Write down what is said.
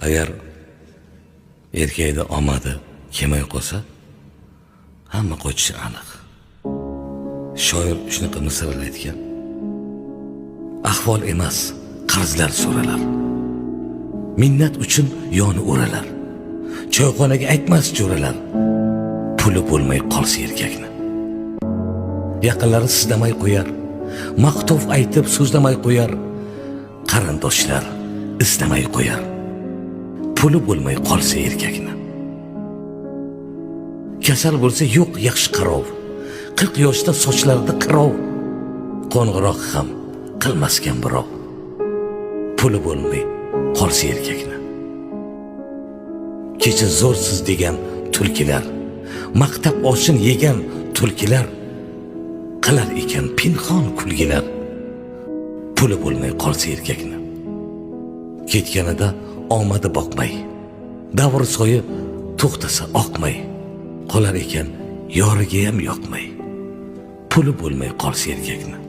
agar erkakda omadi kelmay qolsa, hamma qochishi aniq. Shoir shunaqa misollar aytgan. Ahvol emas, qarzlar so'ralar. Minnat uchun yoni o'ralar. Choyxonaga aytmas jo'ralar. Puli bo'lmay qolsa erkakni. Yaqinlari sizlamay qo'yar. Maqtov aytib so'zlamay qo'yar. Qarindoshlar istamay qo'yar. Puli bo'lmay qolsa erkakni. Kasal bo'lsa yo'q yaxshi qarov. 40 yoshda sochlarida qirov. Qo'ng'iroq ham qilmaskan birov. Puli bo'lmay qolsa erkakni. Kecha zo'rsiz degan tulkilar, maqtab oshin yegan tulkilar qilar ekan pinhon kulgilar. Puli bo'lmay qolsa erkakni. Ketganida omadi boqmay, davr soyi to'xtasa oqmay, qolar ekan yoriga ham yoqmay. Puli bo'lmay qolsa erkakni.